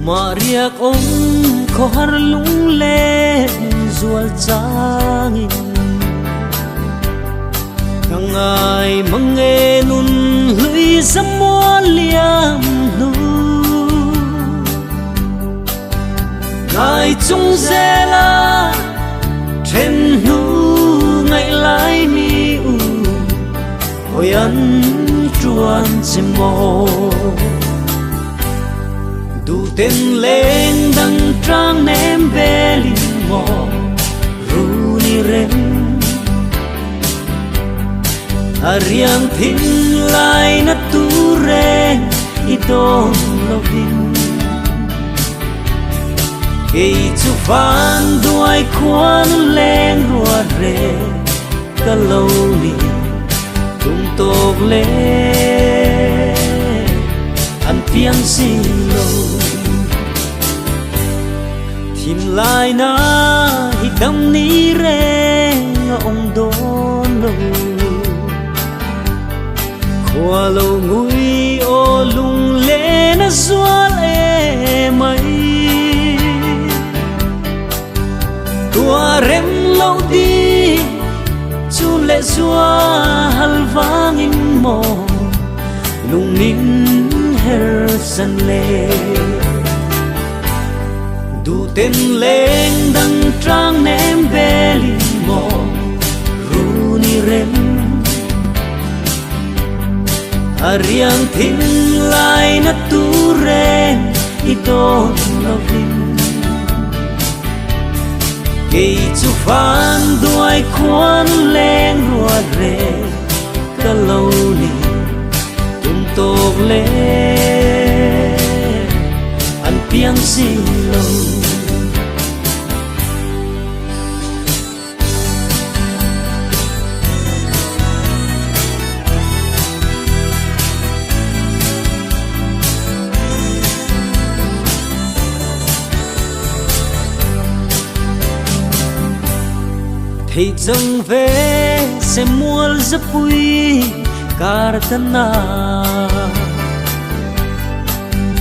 mà riêng ông khó har lung lên ruột trắng càng ai mang nghe nun lưỡi dâm mua liam nu ngài chung dê la trên nu ngày lại mi u hồi ăn chuan chim mồ đủ tên lên đằng trang ném về linh mò ru ni rem ariang thin lai na tu ren idon lovin kei chu van duai khuan lên ruột re ka lâu ni tung tog le an piang sin lo thim lai na hi dam ni re ông don lo khoa lâu ngui ô lung le na zual e mai tua rem lâu đi chu lệ zua hal vang in mo lung nin her san le du tên lên đằng trang ném về linh mò ru ni rem ariang thin lai na tu ren idon lovin kei chu van duai khuan lên ruột re ka lâu ni tung tog le an piang sin lo thì dâng về sẽ mua giấc vui Cartana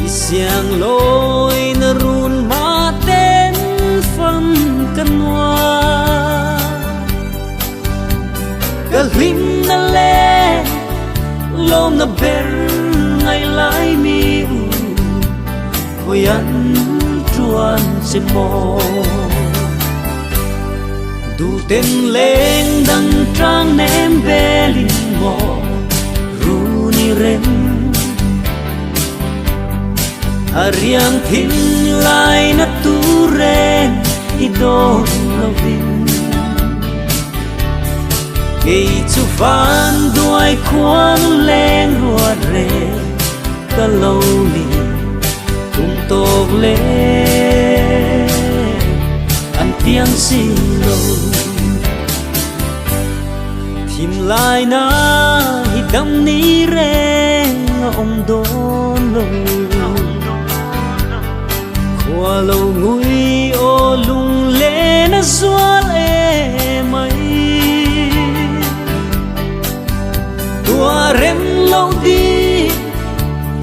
isiang lối na run ma tên phân căn hoa cái lim na le lom na ber ngày lại mi khôi ăn chuan chim mò đủ tên lên đằng trang ném về linh mò ru ni rem ariang thin lai na tu ren idon lovin kei chu van duai khuan lên ruột re ka lâu ni tung tog le an piang sin lo thim lai na hi dam ni re ông don lo khoa lâu ngui ô lung le na zual e mai tua rem lâu đi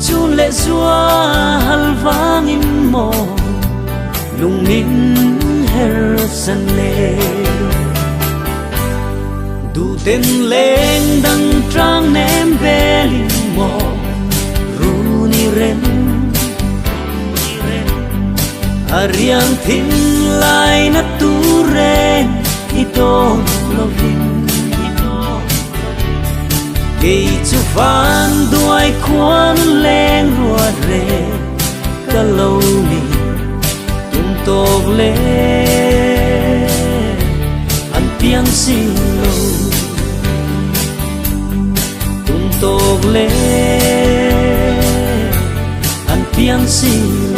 chu lệ zua hal vang in mo lung nin her san le đủ tên lên đằng trang ném về linh mò ru ni rem ariang thin lai na tu ren idon lovin kei chu van duai khuan lên ruột re ka lâu ni tung tog le an piang sin lo tung tog le an piang sin